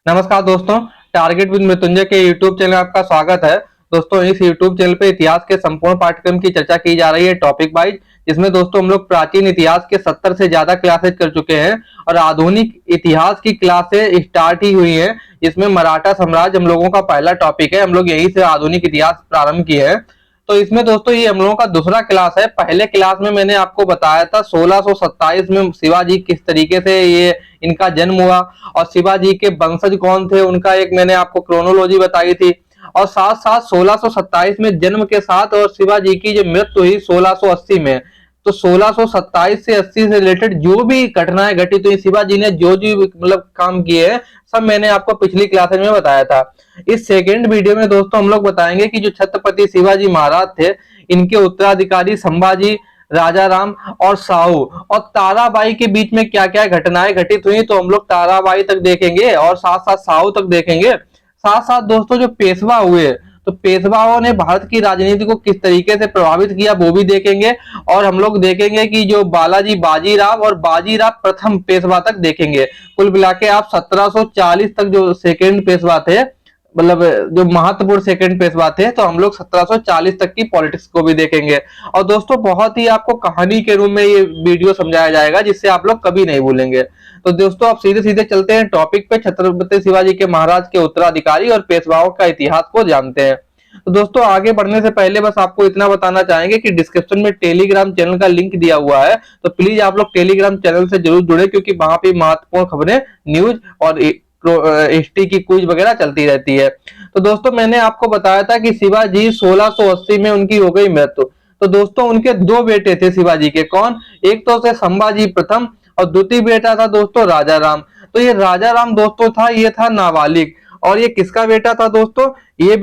नमस्कार दोस्तों, target with Mrityunjay के यूट्यूब चैनल में आपका स्वागत है। दोस्तों, इस यूट्यूब चैनल पे इतिहास के संपूर्ण पाठ्यक्रम की चर्चा की जा रही है टॉपिक वाइज, जिसमें दोस्तों हम लोग प्राचीन इतिहास के 70 से ज्यादा क्लासेज कर चुके हैं और आधुनिक इतिहास की क्लासेज स्टार्ट ही हुई हैं। जिसमें मराठा साम्राज्य हम लोगों का पहला टॉपिक है। हम लोग यहीं से आधुनिक इतिहास प्रारंभ किए हैं। तो इसमें दोस्तों ये हम लोगों का दूसरा क्लास है। पहले क्लास में मैंने आपको बताया था 1627 में शिवाजी किस तरीके से ये इनका जन्म हुआ और शिवाजी के वंशज कौन थे, उनका एक मैंने आपको क्रोनोलॉजी बताई थी। और साथ साथ 1627 में जन्म के साथ और शिवाजी की जो मृत्यु हुई 1680 में, तो 1627 से 80 से रिलेटेड जो भी घटनाएं घटित हुई, शिवाजी ने जो जो मतलब काम किए हैं, सब मैंने आपको पिछली क्लास में बताया था। इस सेकेंड वीडियो में दोस्तों हम लोग बताएंगे कि जो छत्रपति शिवाजी महाराज थे, इनके उत्तराधिकारी संभाजी, राजा राम और साहू और ताराबाई के बीच में क्या क्या घटनाएं घटित हुई, तो हम लोग ताराबाई तक देखेंगे और साथ साथ साहू तक देखेंगे। साथ साथ दोस्तों जो पेशवा हुए, तो पेशवाओं ने भारत की राजनीति को किस तरीके से प्रभावित किया वो भी देखेंगे। और हम लोग देखेंगे कि जो बालाजी बाजीराव और बाजीराव प्रथम पेशवा तक देखेंगे। कुल मिला के आप 1740 तक जो सेकेंड पेशवा थे, मतलब जो महत्वपूर्ण सेकंड पेशवा थे, तो हम लोग 1740 तक की पॉलिटिक्स को भी देखेंगे। और दोस्तों बहुत ही आपको कहानी के रूप में ये वीडियो समझाया जाएगा, जिससे आप लोग कभी नहीं भूलेंगे। तो दोस्तों आप सीधे सीधे चलते हैं टॉपिक पे, छत्रपति शिवाजी के महाराज के उत्तराधिकारी और पेशवाओं का इतिहास को जानते हैं। तो दोस्तों आगे बढ़ने से पहले बस आपको इतना बताना चाहेंगे कि डिस्क्रिप्शन में टेलीग्राम चैनल का लिंक दिया हुआ है, तो प्लीज आप लोग टेलीग्राम चैनल से जरूर जुड़े, क्योंकि वहां पे महत्वपूर्ण खबरें, न्यूज और हिस्ट्री की क्विज वगैरह चलती रहती है। तो दोस्तों मैंने आपको बताया था कि शिवाजी 1680 में उनकी हो गई मृत्यु। तो दोस्तों उनके दो बेटे थे शिवाजी के, कौन, एक तो थे संभाजी प्रथम और द्वितीय बेटा था दोस्तों राजा राम। तो ये राजा राम दोस्तों था, ये था नाबालिग। और ये किसका बेटा था दोस्तों, ये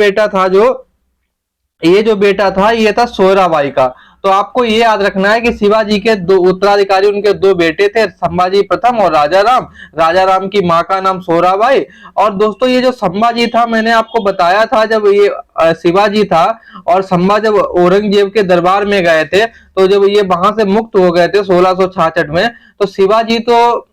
जो बेटा था ये था सोयराबाई का। तो आपको ये याद रखना है कि शिवाजी के दो उत्तराधिकारी, उनके दो बेटे थे, संभाजी प्रथम और राजा राम। राजा राम की माँ का नाम सोयराबाई। और दोस्तों ये जो संभाजी था, मैंने आपको बताया था जब ये शिवाजी था और संभा जब औरंगजेब के दरबार में गए थे, तो जब ये वहां से मुक्त हो गए थे 1666 में, तो शिवाजी तो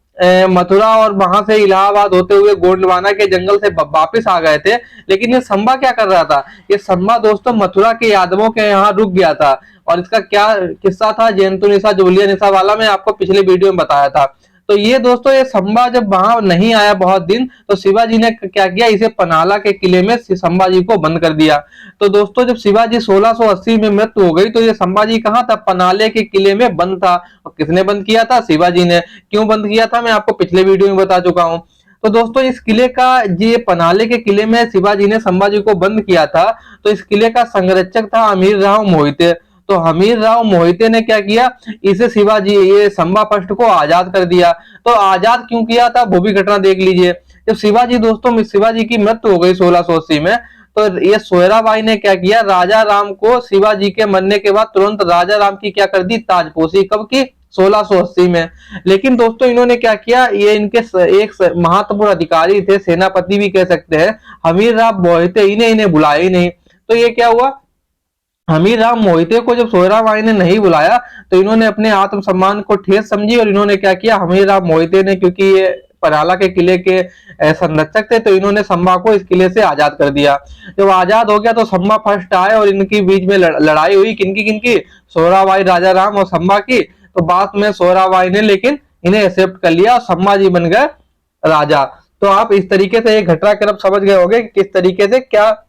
मथुरा और वहां से इलाहाबाद होते हुए गोंडवाना के जंगल से वापिस आ गए थे। लेकिन ये संभा क्या कर रहा था, ये संभा दोस्तों मथुरा के यादवों के यहाँ रुक गया था। और इसका क्या किस्सा था, जयंतु निशा जोलिया निशा वाला, मैं आपको पिछले वीडियो में बताया था। तो ये दोस्तों ये संभा जब वहां नहीं आया बहुत दिन, तो शिवाजी ने क्या किया, इसे पनाला के किले में संभाजी को बंद कर दिया। तो दोस्तों जब शिवाजी 1680 में मृत्यु हो गई, तो ये संभाजी कहाँ था, पनाले के किले में बंद था। और किसने बंद किया था, शिवाजी ने। क्यों बंद किया था, मैं आपको पिछले वीडियो में बता चुका हूँ। तो दोस्तों इस किले का, ये पनाले के किले में शिवाजी ने संभाजी को बंद किया था। तो इस किले का संरक्षक था अमीर राव मोहिते। तो अमीर राव मोहिते ने क्या किया, इसे शिवाजी, ये संभा फर्स्ट को आजाद कर दिया। तो आजाद क्यों किया था वो भी घटना देख लीजिए। जब शिवाजी दोस्तों शिवाजी की मृत्यु हो गई 1680 में, तो ये सोयराबाई ने क्या किया, राजा राम को शिवाजी के मरने के बाद तुरंत राजा राम की क्या कर दी, ताजपोशी। कब की, 1680 में। लेकिन दोस्तों इन्होंने क्या किया, ये इनके एक महत्वपूर्ण अधिकारी थे, सेनापति भी कह सकते हैं, अमीर राव मोहिते, इन्हें बुलाया ही नहीं। तो ये क्या हुआ, अमीर राव मोहिते को जब सोयराबाई ने नहीं बुलाया, तो इन्होंने अपने आत्मसम्मान को ठेस समझी और इन्होंने क्या किया, अमीर राव मोहिते ने, क्योंकि ये पनाला के किले के संरक्षक थे, तो इन्होंने संभा को इस किले से आजाद कर दिया। जब आजाद हो गया तो संभा फर्स्ट आए और इनकी बीच में लड़ाई हुई, किनकी किनकी, सोयराबाई, राजा राम और संभा की। तो बाद में सोयराबाई ने लेकिन इन्हें एक्सेप्ट कर लिया और संभाजी बन गए राजा। तो आप इस तरीके से एक घटनाक्रम समझ गए होंगे कि किस तरीके से क्या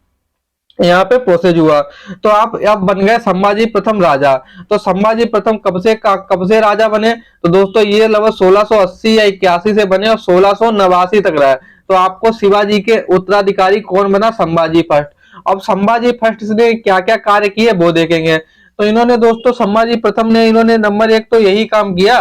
यहाँ पे प्रोसेस हुआ। तो आप अब बन गए संभाजी प्रथम राजा। तो संभाजी प्रथम कब से राजा बने, तो दोस्तों ये लगभग 1680 या 81 से बने और 1689 तक रहे। तो आपको शिवाजी के उत्तराधिकारी कौन बना, संभाजी फर्स्ट। अब संभाजी फर्स्ट ने क्या क्या कार्य किए वो देखेंगे। तो इन्होंने दोस्तों, संभाजी प्रथम ने, इन्होंने नंबर एक तो यही काम किया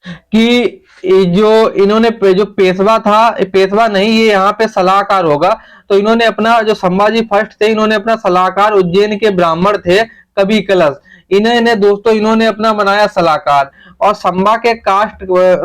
कि जो इन्होंने जो पेशवा था, पेशवा नहीं, ये यहाँ पे सलाहकार होगा। तो इन्होंने अपना, जो संभाजी फर्स्ट थे, इन्होंने अपना सलाहकार, उज्जैन के ब्राह्मण थे कवि कलश, इन्हें दोस्तों इन्होंने अपना बनाया सलाहकार। और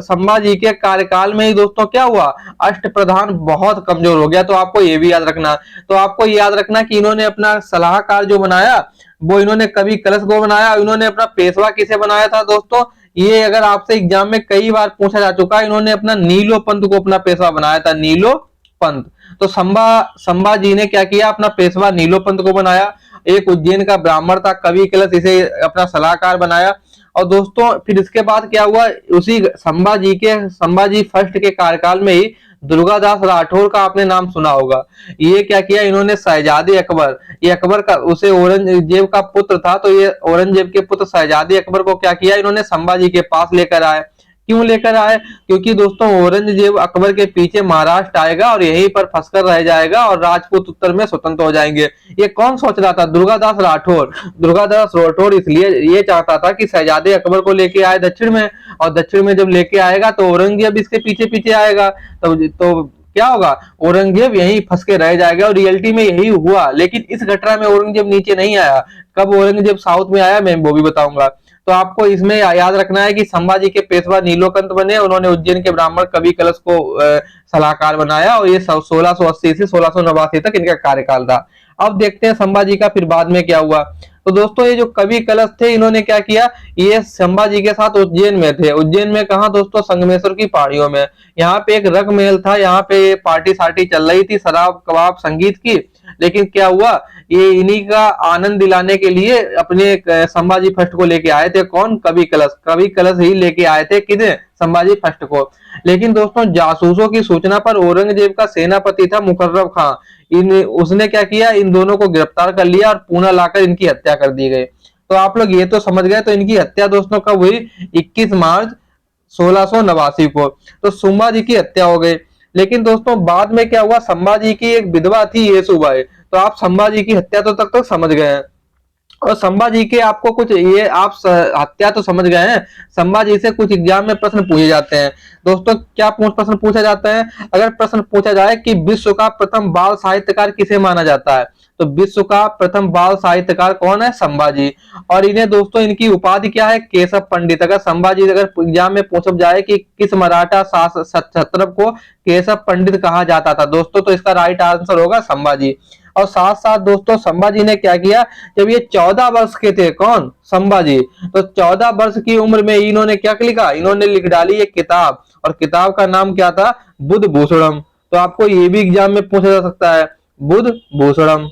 संभाजी के कार्यकाल में ही दोस्तों क्या हुआ, अष्ट प्रधान बहुत कमजोर हो गया। तो आपको ये भी याद रखना, तो आपको याद रखना कि इन्होंने अपना सलाहकार जो बनाया वो इन्होंने कवि कलश को बनाया। इन्होंने अपना पेशवा किसे बनाया था दोस्तों, ये अगर आपसे एग्जाम में कई बार पूछा जा चुका है, इन्होंने अपना नीलो पंथ को अपना पेशवा बनाया था, नीलो पंथ। तो संभाजी ने क्या किया, अपना पेशवा नीलो पंथ को बनाया। एक उज्जैन का ब्राह्मण था कवि कलश, इसे अपना सलाहकार बनाया। और दोस्तों फिर इसके बाद क्या हुआ, उसी संभाजी फर्स्ट के कार्यकाल में ही दुर्गादास राठौर का आपने नाम सुना होगा। ये क्या किया, इन्होंने शहजादे अकबर, ये अकबर का उसे औरंगजेब का पुत्र था, तो ये औरंगजेब के पुत्र शहजादे अकबर को क्या किया, इन्होंने संभाजी के पास लेकर आए। क्यों लेकर आए, क्योंकि दोस्तों औरंगजेब अकबर के पीछे महाराष्ट्र आएगा और यहीं पर फंसकर रह जाएगा और राजपूत उत्तर में स्वतंत्र हो जाएंगे। ये कौन सोच रहा था, दुर्गादास राठौर। दुर्गादास राठौर इसलिए ये चाहता था कि शहजादे अकबर को लेके आए दक्षिण में, और दक्षिण में जब लेके आएगा तो औरंगजेब इसके पीछे पीछे आएगा, तो क्या होगा, औरंगजेब यहीं फंस के रह जाएगा। और रियलिटी में यही हुआ, लेकिन इस घटना में औरंगजेब नीचे नहीं आया। कब औरंगजेब साउथ में आया, मैं वो भी बताऊंगा। तो आपको इसमें याद रखना है कि संभाजी के पेशवा नीलोकंठ बने, उन्होंने उज्जैन के ब्राह्मण कवि कलश को सलाहकार बनाया, और ये 1680 से 1689 तक इनका कार्यकाल था। अब देखते हैं संभाजी का फिर बाद में क्या हुआ। तो दोस्तों ये जो कवि कलश थे, इन्होंने क्या किया, ये संभाजी के साथ उज्जैन में थे। उज्जैन में कहा दोस्तों, संगमेश्वर की पहाड़ियों में। यहाँ पे एक रग महल था, यहाँ पे पार्टी सार्टी चल रही थी, शराब कबाब संगीत की। लेकिन क्या हुआ, ये इन्हीं का आनंद दिलाने के लिए अपने संभाजी फर्स्ट को लेके आए थे। कौन, कवि कलश। कवि कलश ही लेके आए थे किसे, संभाजी फर्स्ट को। लेकिन दोस्तों जासूसों की सूचना पर औरंगजेब का सेनापति था मुकर्रब खां, उसने क्या किया, इन दोनों को गिरफ्तार कर लिया और पूना लाकर इनकी हत्या कर दी गई। तो आप लोग ये तो समझ गए। तो इनकी हत्या दोस्तों कब हुई, 21 मार्च 1689 को। तो संभाजी की हत्या हो गई। लेकिन दोस्तों बाद में क्या हुआ, संभाजी की एक विधवा थी येसुबाई। तो आप संभाजी की हत्या तो तक समझ गए हैं। और संभाजी के आपको कुछ ये आप हत्या तो समझ गए हैं, संभाजी से कुछ एग्जाम में प्रश्न पूछे जाते हैं। दोस्तों क्या प्रश्न पूछा जाता है, अगर प्रश्न पूछा जाए कि विश्व का प्रथम बाल साहित्यकार किसे माना जाता है, तो विश्व का प्रथम बाल साहित्यकार कौन है, संभाजी। और इन्हें दोस्तों इनकी उपाधि क्या है, केशव पंडित। अगर संभाजी अगर एग्जाम में पूछा जाए कि किस मराठा क्षत्रप को केशव पंडित कहा जाता था दोस्तों, तो इसका राइट आंसर होगा संभाजी। और साथ साथ दोस्तों संभाजी ने क्या किया, जब ये 14 वर्ष के थे, कौन, संभाजी, तो 14 वर्ष की उम्र में इन्होंने क्या लिखा, इन्होंने लिख डाली एक किताब, और किताब का नाम क्या था, बुद्ध भूषणम। तो आपको ये भी एग्जाम में पूछा जा सकता है, बुद्ध भूषणम।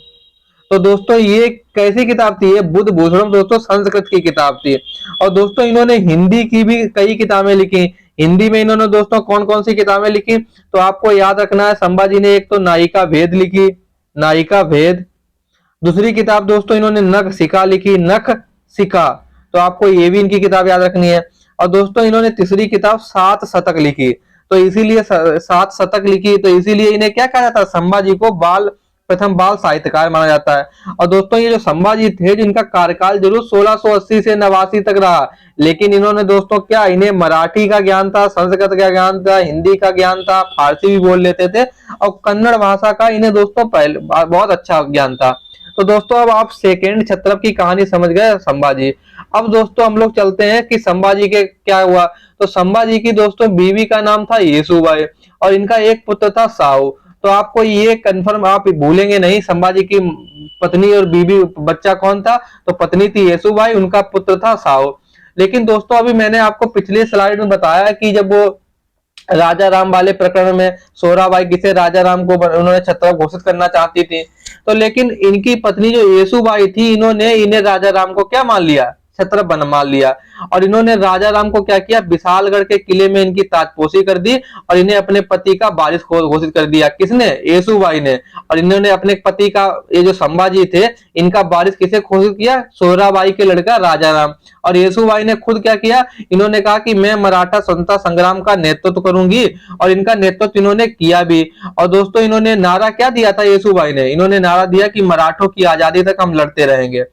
तो दोस्तों ये कैसी किताब थी, ये बुद्ध भूषणम दोस्तों संस्कृत की किताब थी। और दोस्तों इन्होंने हिंदी की भी कई किताबें लिखी। हिंदी में इन्होंने दोस्तों कौन कौन सी किताबें लिखी, तो आपको याद रखना है, संभाजी ने एक तो नायिका भेद लिखी, नायिका भेद। दूसरी किताब दोस्तों इन्होंने नख शिखा लिखी, नख शिखा। तो आपको ये भी इनकी किताब याद रखनी है। और दोस्तों इन्होंने तीसरी किताब 7 शतक लिखी। तो इसीलिए 7 शतक लिखी, तो इसीलिए इन्हें क्या कहा जाता है, संभाजी को प्रथम बाल साहित्यकार माना जाता है। और दोस्तों ये जो संभाजी थे, जिनका कार्यकाल जरूर 1680 से 89 तक रहा, लेकिन इन्होंने दोस्तों क्या, इन्हें मराठी का ज्ञान था, संस्कृत का ज्ञान था, हिंदी का ज्ञान था, फारसी भी बोल लेते थे, और कन्नड़ भाषा का इन्हें दोस्तों पहले बहुत अच्छा ज्ञान था। तो दोस्तों अब आप सेकेंड क्षत्रप की कहानी समझ गए, संभाजी। अब दोस्तों हम लोग चलते हैं कि संभाजी के क्या हुआ। तो संभाजी की दोस्तों बीवी का नाम था येसुबाई, और इनका एक पुत्र था साहू। तो आपको ये कंफर्म आप भूलेंगे नहीं, संभाजी की पत्नी और बीवी, बच्चा कौन था, तो पत्नी थी येसुबाई, उनका पुत्र था साहू। लेकिन दोस्तों अभी मैंने आपको पिछले स्लाइड में बताया कि जब वो राजा राम वाले प्रकरण में सोहराबाई किसे राजा राम को उन्होंने क्षत्रप घोषित करना चाहती थी, तो लेकिन इनकी पत्नी जो येसुबाई थी, इन्होंने इन्हें राजा राम को क्या मान लिया, छत्र बन मान लिया। और इन्होंने राजा राम को क्या किया, विशालगढ़ के किले में इनकी ताजपोशी कर दी, और इन्हें अपने पति का वारिस घोषित कर दिया। किसने, येसुबाई ने। और इन्होंने अपने पति का, ये जो संभाजी थे, इनका वारिस किसे घोषित किया, सोहराबाई के लड़का राजा राम। और येसुबाई ने खुद क्या किया, इन्होंने कहा कि मैं मराठा स्वतंत्रता संग्राम का नेतृत्व करूंगी, और इनका नेतृत्व इन्होंने किया भी। और दोस्तों इन्होंने नारा क्या दिया था, येसुबाई ने, इन्होंने नारा दिया कि मराठों की आजादी तक हम लड़ते रहेंगे।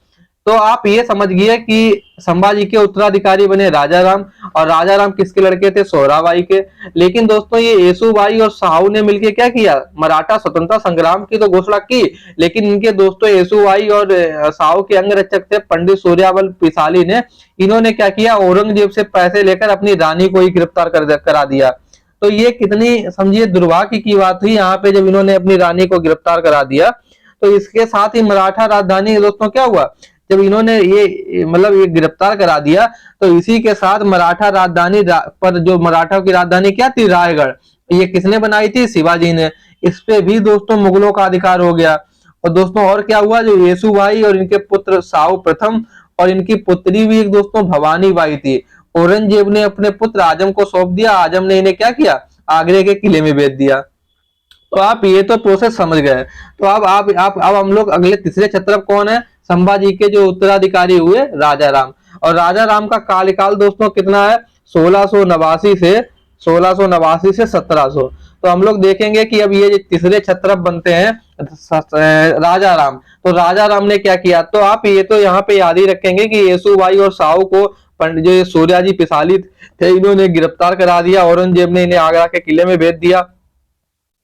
तो आप ये समझ गए कि संभाजी के उत्तराधिकारी बने राजा राम, और राजा राम किसके लड़के थे, सोहराबाई के। लेकिन दोस्तों ये येसुबाई और साहू ने मिलकर क्या किया, मराठा स्वतंत्रता संग्राम की तो घोषणा की, लेकिन इनके दोस्तों येसुबाई और साहू के अंगरक्षक थे पंडित सूर्याबल पिसाली ने, इन्होंने क्या किया, औरंगजेब से पैसे लेकर अपनी रानी को ही गिरफ्तार करा दिया। तो ये कितनी समझिए दुर्भाग्य की बात हुई यहाँ पे, जब इन्होंने अपनी रानी को गिरफ्तार करा दिया। तो इसके साथ ही मराठा राजधानी दोस्तों क्या हुआ, जब इन्होंने ये मतलब ये गिरफ्तार करा दिया, तो इसी के साथ मराठा राजधानी पर, जो मराठा की राजधानी क्या थी, रायगढ़, ये किसने बनाई थी, शिवाजी ने। इस पे भी दोस्तों मुगलों का अधिकार हो गया। और दोस्तों और क्या हुआ, जो येसुबाई और इनके पुत्र साहू प्रथम और इनकी पुत्री भी एक दोस्तों भवानी बाई थी, औरंगजेब ने अपने पुत्र आजम को सौंप दिया। आजम ने इन्हें क्या किया, आगरे के किले में भेज दिया। तो आप ये तो प्रोसेस समझ गए। तो आप अब हम लोग अगले तीसरे छत्रप कौन है, संभाजी के जो उत्तराधिकारी हुए राजा राम। और राजा राम का कार्यकाल दोस्तों कितना है, 1689 से 1700। तो हम लोग देखेंगे कि अब ये जो तीसरे छत्रप बनते हैं राजा राम, तो राजा राम ने क्या किया, तो आप ये तो यहाँ पे याद ही रखेंगे कि येसुबाई और साहू को पंडित जो सूर्याजी पिसाली थे, इन्होंने गिरफ्तार करा दिया, औरंगजेब ने इन्हें आगरा के किले में भेज दिया।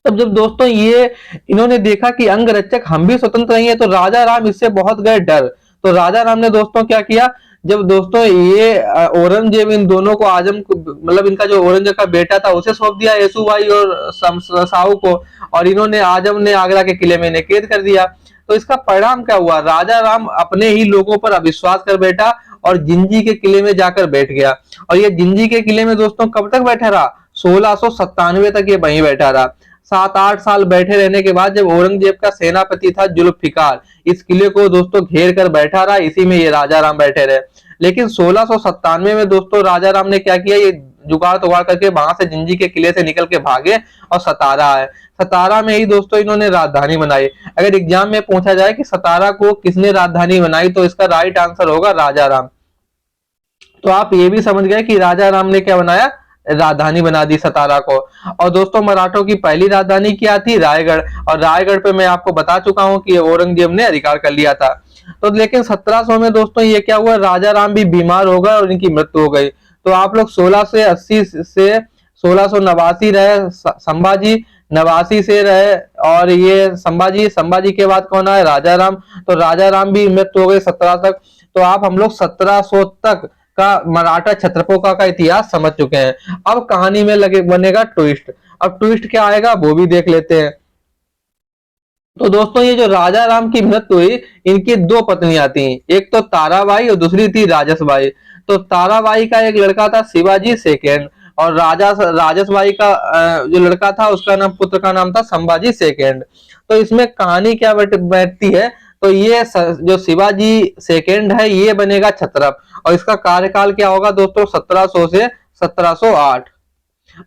तब जब दोस्तों ये इन्होंने देखा कि अंगरक्षक हम भी स्वतंत्र नहीं है, तो राजा राम इससे बहुत गए डर। तो राजा राम ने दोस्तों क्या किया, जब दोस्तों ये औरंगजेब इन दोनों को आजम को मतलब इनका जो औरंगजेब का बेटा था उसे सौंप दिया, येसुबाई और साहू को, और इन्होंने आजम ने आगरा के किले में इन्हें कैद कर दिया। तो इसका परिणाम क्या हुआ, राजा राम अपने ही लोगों पर अविश्वास कर बैठा और जिंजी के किले में जाकर बैठ गया। और ये जिंजी के किले में दोस्तों कब तक बैठा रहा, 1697 तक ये वहीं बैठा रहा। 7-8 साल बैठे रहने के बाद जब औरंगजेब का सेनापति था जुल्फिकार, इस किले को दोस्तों घेर कर बैठा रहा, इसी में ये राजा राम बैठे रहे। लेकिन 1697 में दोस्तों राजा राम ने क्या किया, ये जुगाड़ तुगाड़ करके वहां से जिंजी के किले से निकल के भागे और सतारा आए। सतारा में ही दोस्तों इन्होंने राजधानी बनाई। अगर एग्जाम में पूछा जाए कि सतारा को किसने राजधानी बनाई, तो इसका राइट आंसर होगा राजा राम। तो आप ये भी समझ गए कि राजा राम ने क्या बनाया, राजधानी बना दी सतारा को। और दोस्तों मराठों की पहली राजधानी क्या थी, रायगढ़। और रायगढ़ पे मैं आपको बता चुका हूं कि औरंगजेब ने अधिकार कर लिया था। तो लेकिन 1700 में दोस्तों ये क्या हुआ, राजा राम भी बीमार हो गए और इनकी मृत्यु हो गई। तो आप लोग 1680 से 1689 रहे संभाजी, 89 से रहे, और ये संभाजी के बाद कौन आया, राजा राम। तो राजा राम भी मृत्यु हो गई 17 तक। तो आप हम लोग 1700 तक का मराठा छत्रपों का इतिहास समझ चुके हैं। अब कहानी में लगे बनेगा ट्विस्ट। अब ट्विस्ट क्या आएगा वो भी देख लेते हैं। तो दोस्तों ये जो राजा राम की मृत्यु हुई, इनकी दो पत्नियां थी, एक तो ताराबाई और दूसरी थी राजसबाई। तो ताराबाई का एक लड़का था शिवाजी सेकेंड, और राजसबाई का जो लड़का था उसका नाम, पुत्र का नाम था संभाजी सेकेंड। तो इसमें कहानी क्या बैठती है, तो ये जो शिवाजी सेकेंड है ये बनेगा छत्रप, और इसका कार्यकाल क्या होगा दोस्तों, 1700 से 1708।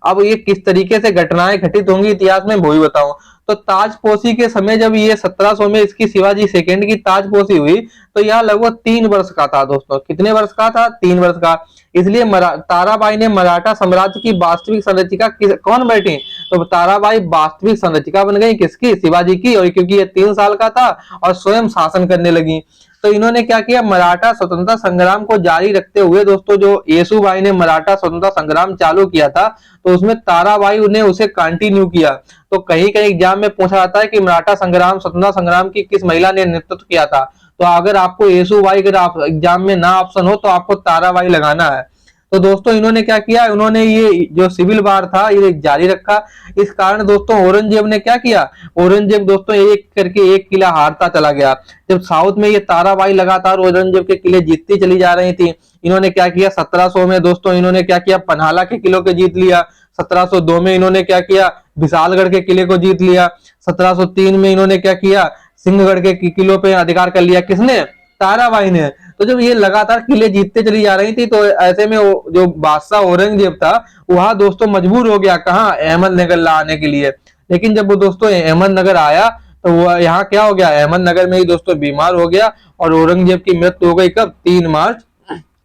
अब ये किस तरीके से घटनाएं घटित होंगी इतिहास में वो भी बताऊं। तो ताजपोशी के समय जब ये 1700 में इसकी शिवाजी सेकेंड की ताजपोशी हुई, तो यह लगभग 3 वर्ष का था दोस्तों। कितने वर्ष का था, 3 वर्ष का। इसलिए ताराबाई ने मराठा साम्राज्य की वास्तविक संरचिका कौन बैठी, तो ताराबाई वास्तविक संरचिका बन गई किसकी, शिवाजी की। और क्योंकि ये 3 साल का था और स्वयं शासन करने लगी, तो इन्होंने क्या किया, मराठा स्वतंत्रता संग्राम को जारी रखते हुए दोस्तों, जो येसुबाई ने मराठा स्वतंत्रता संग्राम चालू किया था, तो उसमें ताराबाई ने उसे कंटिन्यू किया। तो कहीं कहीं एग्जाम में पूछा जाता है कि मराठा संग्राम, स्वतंत्रता संग्राम की किस महिला ने नेतृत्व किया था। तो अगर आपको येसुबाई अगर आप एग्जाम में ना ऑप्शन हो, तो आपको ताराबाई लगाना है। तो दोस्तों इन्होंने क्या किया, इन्होंने ये जो सिविल वार था ये जारी रखा। इस कारण दोस्तों औरंगजेब ने क्या किया, औरंगजेब दोस्तों एक करके एक किला हारता चला गया। जब साउथ में ये ताराबाई लगातार औरंगजेब के किले जीतती चली जा रही थी, इन्होंने क्या किया, 1700 में दोस्तों इन्होंने क्या किया, पन्हाला के किलों को जीत लिया। 1702 में इन्होंने क्या किया, विशालगढ़ के किले को जीत लिया। 1703 में इन्होंने क्या किया, सिंहगढ़ के किलों पे अधिकार कर लिया। किसने, ताराबाई ने। तो जब ये लगातार किले जीतते चली जा रही थी, तो ऐसे में जो बादशाह औरंगजेब था वहां दोस्तों मजबूर हो गया, कहा, अहमदनगर लाने के लिए। लेकिन जब वो दोस्तों अहमदनगर आया, तो वो यहाँ क्या हो गया, अहमदनगर में ही दोस्तों बीमार हो गया, और औरंगजेब की मृत्यु हो गई कब, 3 मार्च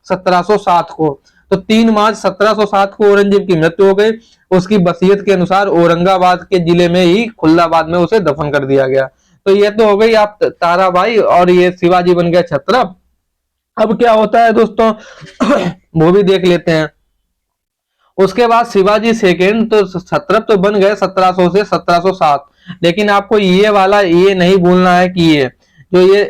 1707 को। तो 3 मार्च 1707 को औरंगजेब की मृत्यु हो गई। उसकी वसीयत के अनुसार औरंगाबाद के जिले में ही खुल्दाबाद में उसे दफन कर दिया गया। तो ये तो हो गई आप ताराबाई, और ये शिवाजी बन गया छत्रप। अब क्या होता है दोस्तों वो भी देख लेते हैं। उसके बाद शिवाजी सेकेंड तो छत्रप तो बन गए 1700 से 1707। लेकिन आपको ये वाला ये नहीं भूलना है कि ये जो ये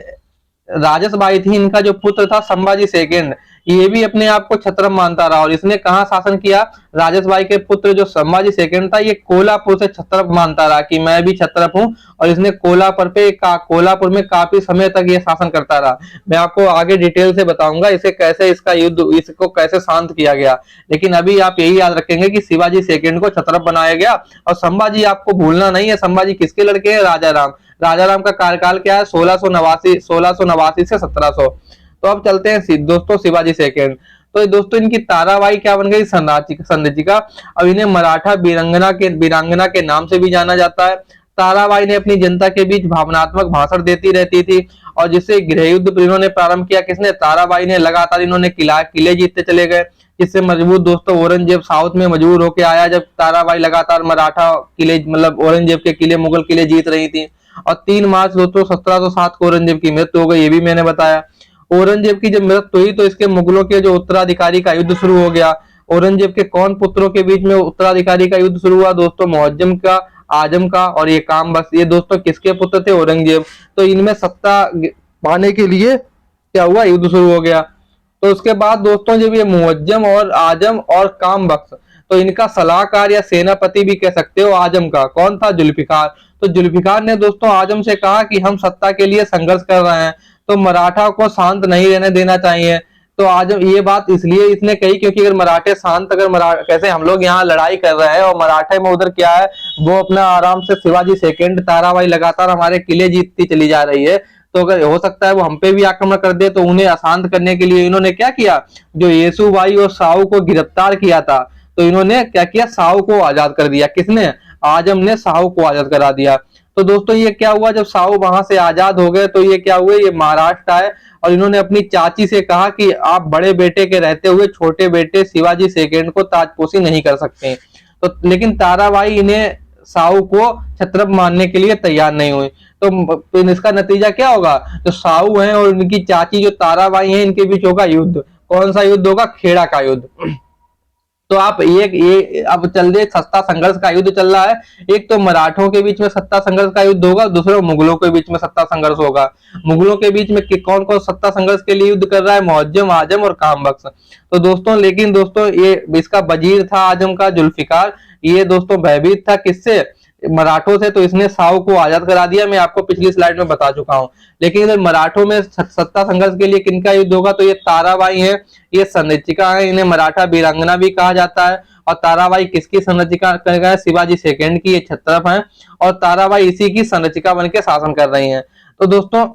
राजसबाई थी, इनका जो पुत्र था संभाजी सेकेंड, ये भी अपने आप को छत्रप मानता रहा और इसने कहाँ शासन किया? राजसभाई के पुत्र जो संभाजी सेकंड था, ये कोल्हापुर से छत्रप मानता रहा कि मैं भी छत्रप हूँ, और इसने कोल्हापुर में काफी समय तक ये शासन करता रहा। मैं आपको आगे डिटेल से बताऊंगा इसे कैसे, इसको कैसे शांत किया गया। लेकिन अभी आप यही याद रखेंगे कि शिवाजी सेकंड को छत्रप बनाया गया। और संभाजी आपको भूलना नहीं है, संभाजी किसके लड़के हैं? राजा राम। राजा राम का कार्यकाल क्या है? 1689 से 1700। तो अब चलते हैं दोस्तों शिवाजी सेकंड। तो दोस्तों इनकी ताराबाई क्या बन गई? संरचिका। अब इन्हें मराठा वीरांगना के नाम से भी जाना जाता है। ताराबाई ने अपनी जनता के बीच भावनात्मक भाषण देती रहती थी, और जिससे गृह युद्ध इन्होंने प्रारंभ किया। किसने? ताराबाई ने। लगातार इन्होंने किले जीतते चले गए, जिससे मजबूत दोस्तों औरंगजेब साउथ में मजबूर होकर आया, जब ताराबाई लगातार मराठा किले, मतलब औरंगजेब के किले, मुगल किले जीत रही थी। और 3 मार्च दोस्तों 1707 को औरंगजेब की मृत्यु हो गई, ये भी मैंने बताया। औरंगजेब की जब मृत्यु हुई तो इसके मुगलों के जो उत्तराधिकारी का युद्ध शुरू हो गया। औरंगजेब के कौन पुत्रों के बीच में उत्तराधिकारी का युद्ध शुरू हुआ? दोस्तों मुअज्जम का, आजम का और ये काम बख्श। ये दोस्तों किसके पुत्र थे? औरंगजेब। तो इनमें सत्ता पाने के लिए क्या हुआ? युद्ध शुरू हो गया। तो उसके बाद दोस्तों जब ये मुअज्जम और आजम और काम बख्श, तो इनका सलाहकार या सेनापति भी कह सकते हो आजम का कौन था? जुल्फिकार। तो जुल्फिकार ने दोस्तों आजम से कहा कि हम सत्ता के लिए संघर्ष कर रहे हैं, तो मराठा को शांत नहीं रहने देना चाहिए। तो आजम, ये बात इसलिए इसने कही क्योंकि अगर मराठे शांत, कैसे हम लोग यहाँ लड़ाई कर रहे हैं और मराठे में उधर क्या है, वो अपना आराम से शिवाजी सेकंड, ताराबाई लगातार हमारे किले जीतती चली जा रही है, तो अगर हो सकता है वो हम पे भी आक्रमण कर दे। तो उन्हें अशांत करने के लिए इन्होंने क्या किया? जो येसुबाई और साहू को गिरफ्तार किया था, तो इन्होंने क्या किया? साहू को आजाद कर दिया। किसने? आजम ने साहू को आजाद करा दिया। तो दोस्तों ये क्या हुआ? जब साहू वहां से आजाद हो गए तो ये क्या हुए? ये महाराष्ट्र आए और इन्होंने अपनी चाची से कहा कि आप बड़े बेटे के रहते हुए छोटे बेटे शिवाजी सेकंड को ताजपोशी नहीं कर सकते। तो लेकिन ताराबाई इन्हें, साहू को छत्रप मानने के लिए तैयार नहीं हुई। तो इसका नतीजा क्या होगा? जो साहू हैं और उनकी चाची जो ताराबाई हैं, इनके बीच होगा युद्ध। कौन सा युद्ध होगा? खेड़ा का युद्ध। तो आप ये अब चल रहे सत्ता संघर्ष का युद्ध चल रहा है। एक तो मराठों के बीच में सत्ता संघर्ष का युद्ध होगा, दूसरा मुगलों के बीच में सत्ता संघर्ष होगा। मुगलों के बीच में कौन कौन सत्ता संघर्ष के लिए युद्ध कर रहा है? मुअज्जम, आजम और काम बख्श। तो दोस्तों लेकिन दोस्तों ये इसका वजीर था आजम का, जुल्फिकार। ये दोस्तों भयभीत था किससे? मराठों से। तो इसने साहू को आजाद करा दिया, मैं आपको पिछली स्लाइड में बता चुका हूं। लेकिन इधर मराठों में सत्ता संघर्ष के लिए किनका युद्ध होगा? तो ये ताराबाई है, ये संरचिका है, इन्हें मराठा वीरांगना भी कहा जाता है। और ताराबाई किसकी संरचिका है? शिवाजी सेकंड की, ये छत्रप है। और ताराबाई इसी की संरचिका बन के शासन कर रही है। तो दोस्तों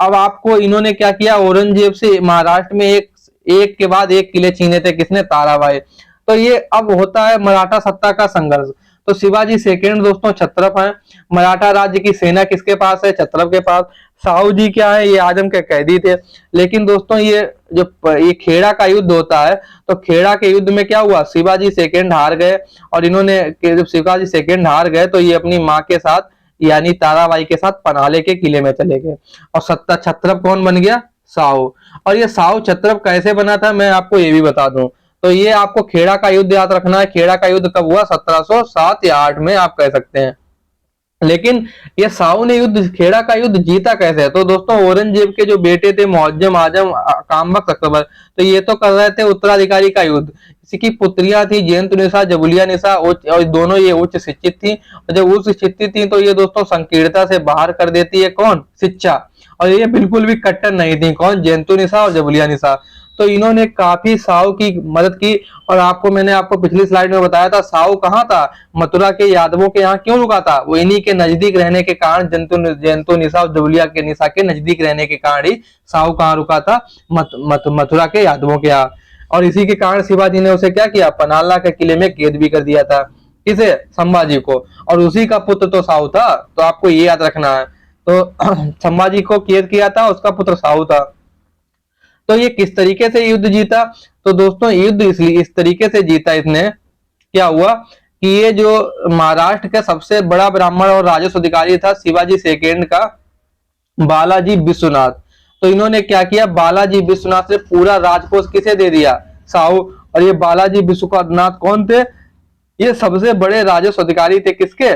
अब आपको इन्होंने क्या किया? औरंगजेब से महाराष्ट्र में एक के बाद एक किले छीने थे। किसने? ताराबाई। तो ये अब होता है मराठा सत्ता का संघर्ष। तो शिवाजी सेकंड दोस्तों छत्रप है। मराठा राज्य की सेना किसके पास है? छत्रप के पास। साहू जी क्या है? ये आजम के कैदी थे। लेकिन दोस्तों ये खेड़ा का युद्ध होता है, तो खेड़ा के युद्ध में क्या हुआ? शिवाजी सेकंड हार गए। और इन्होंने, जब शिवाजी सेकंड हार गए तो ये अपनी माँ के साथ यानी ताराबाई के साथ पनाले के किले में चले गए। और सत्ता छत्रप कौन बन गया? साहू। और ये साहू छत्रप कैसे बना था, मैं आपको ये भी बता दूं। तो ये आपको खेड़ा का युद्ध याद रखना है। खेड़ा का युद्ध कब हुआ? 1707 या 8 में आप कह सकते हैं। लेकिन ये साहू ने खेड़ा का युद्ध जीता कैसे? तो दोस्तों औरंगजेब के जो बेटे थे मुअज्जम, आजम, कामबख्श अकबर, तो ये तो कर रहे थे उत्तराधिकारी का युद्ध। इसी की पुत्रियां थी जयंतुनिसा, जबुलियानिसा, और दोनों ये उच्च शिक्षित थी। और जब उच्च शिक्षित थी तो ये दोस्तों संकीर्णता से बाहर कर देती है कौन? शिक्षा। और ये बिल्कुल भी कट्टर नहीं थी। कौन? जयंतुनिसा और जबुलियानिसा। तो इन्होंने काफी साहू की मदद की। और मैंने आपको पिछली स्लाइड में बताया था साहू कहाँ था? मथुरा के यादवों के यहाँ क्यों रुका था? वो इन्हीं के नजदीक रहने के कारण, जयंतुनिसा और जबुलिया के निशा के नजदीक रहने के कारण ही साहू कहाँ रुका था? मथुरा के यादवों के यहाँ। और इसी के कारण शिवाजी ने उसे क्या किया? पनाला के किले में कैद भी कर दिया था। किसे? संभाजी को। और उसी का पुत्र तो साहू था, तो आपको ये याद रखना है। तो संभाजी को कैद किया था, उसका पुत्र साहू था। तो ये किस तरीके से युद्ध जीता? तो दोस्तों युद्ध इसलिए इस तरीके से जीता इसने, क्या हुआ कि ये जो महाराष्ट्र का सबसे बड़ा ब्राह्मण और राजस्व अधिकारी था शिवाजी सेकंड का, बालाजी विश्वनाथ, तो इन्होंने क्या किया? बालाजी विश्वनाथ से पूरा राजकोष किसे दे दिया? साहू। और ये बालाजी विश्वनाथ कौन थे? ये सबसे बड़े राजस्व अधिकारी थे। किसके?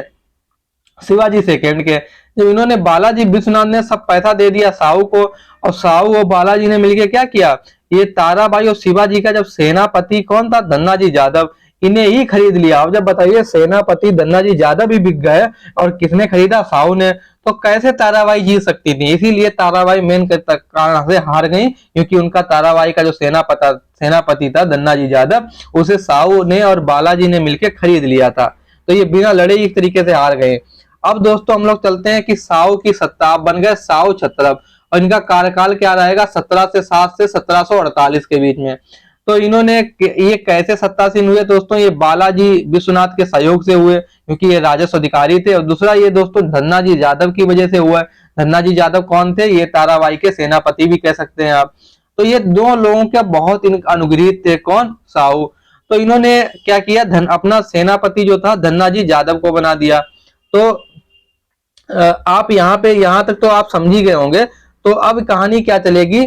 शिवाजी सेकंड के। जब इन्होंने, बालाजी विश्वनाथ ने सब पैसा दे दिया साहू को, और साहू और बालाजी ने मिलकर क्या किया? ये ताराबाई और शिवाजी का जब सेनापति कौन था, धन्नाजी जादव, इन्हें ही खरीद लिया। अब जब बताइए सेनापति धन्नाजी जादव ही बिक गए और किसने खरीदा, साहू ने, तो कैसे ताराबाई जीत सकती थी। इसीलिए ताराबाई मेन कारण से हार गई, क्योंकि उनका ताराबाई का जो सेनापति था धन्नाजी जादव, उसे साहू ने और बालाजी ने मिलकर खरीद लिया था। तो ये बिना लड़े इस तरीके से हार गए। अब दोस्तों हम लोग चलते हैं कि साहू की सत्ता, बन गए साहू छत्रप, और इनका कार्यकाल क्या रहेगा, 1707 से 1748 के बीच में। तो इन्होंने ये कैसे सत्तासीन हुए दोस्तों, ये बालाजी विश्वनाथ के सहयोग से हुए, क्योंकि ये राजस्व अधिकारी थे। और दूसरा ये दोस्तों धन्नाजी जादव की वजह से हुआ। धन्नाजी जादव कौन थे, ये ताराबाई के सेनापति भी कह सकते हैं आप। तो ये दो लोगों के बहुत अनुग्रहित थे, कौन, साहू। तो इन्होंने क्या किया, अपना सेनापति जो था धन्नाजी जादव को बना दिया। तो आप यहाँ तक तो आप समझ ही गए होंगे। तो अब कहानी क्या चलेगी,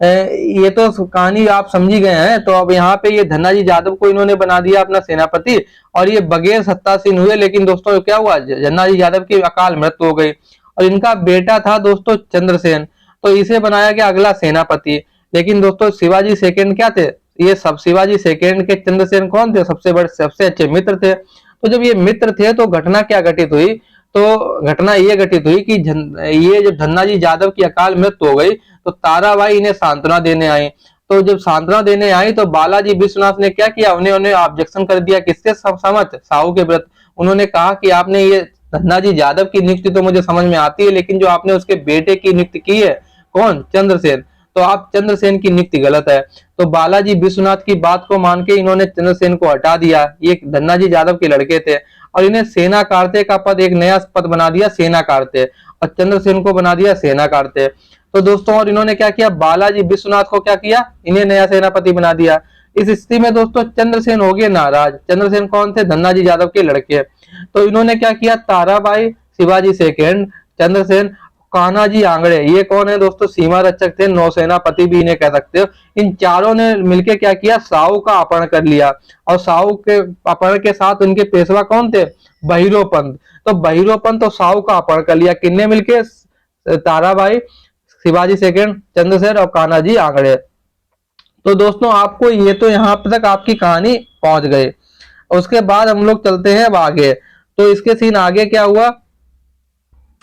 ये तो कहानी आप समझ ही गए हैं। तो अब यहाँ पे ये धन्नाजी जादव को इन्होंने बना दिया अपना सेनापति, और ये बगैर सत्तासीन हुए। लेकिन दोस्तों क्या हुआ, धन्नाजी जादव की अकाल मृत्यु हो गई, और इनका बेटा था दोस्तों चंद्रसेन, तो इसे बनाया गया अगला सेनापति। लेकिन दोस्तों शिवाजी सेकंड क्या थे, ये सब शिवाजी सेकंड के चंद्रसेन कौन थे, सबसे बड़े सबसे अच्छे मित्र थे। तो जब ये मित्र थे तो घटना क्या घटित हुई, तो घटना ये घटित हुई कि ये जब धन्नाजी जादव की अकाल मृत्यु हो गई, तो ताराबाई इन्हें सांत्वना देने आई। तो जब सांत्वना देने आई तो बालाजी विश्वनाथ ने क्या किया, उन्हें ऑब्जेक्शन कर दिया, किससे सहमत, साहू के व्रत। उन्होंने कहा कि आपने ये धन्नाजी जादव की नियुक्ति तो मुझे समझ में आती है, लेकिन जो आपने उसके बेटे की नियुक्ति की है, कौन, चंद्रसेन, तो आप चंद्रसेन की नियुक्ति गलत है। तो बालाजी विश्वनाथ की बात को मान के इन्होंने चंद्रसेन को हटा दिया। ये धन्नाजी जादव के लड़के थे, और इन्हें सेना कार्ते का पद, एक नया पद बना दिया सेना कार्ते, और चंद्रसेन को बना दिया सेना कार्ते। तो दोस्तों और इन्होंने क्या किया, बालाजी विश्वनाथ को क्या किया, इन्हें नया सेनापति बना दिया। इस स्थिति में दोस्तों चंद्रसेन हो गए नाराज। चंद्रसेन कौन थे, धन्नाजी जादव के लड़के। तो इन्होंने क्या किया, ताराबाई, शिवाजी सेकंड, चंद्रसेन, कान्हाजी आंगड़े, ये कौन है दोस्तों, सीमा रक्षक थे, नौसेनापति भी इन्हें कह सकते हो। इन चारों ने मिलकर क्या किया, साहू का अपहरण कर लिया, और साहू के अपहरण के साथ उनके पेशवा कौन थे, बहिरोपंत। तो बहिरोपंत और साहू का अपहरण कर लिया, किन्ने मिलके, ताराबाई, शिवाजी सेकंड, चंद्रसेन और कान्हाजी आंगड़े। तो दोस्तों आपको ये तो यहाँ तक आपकी कहानी पहुंच गई। उसके बाद हम लोग चलते हैं अब आगे। तो इसके सीन आगे क्या हुआ,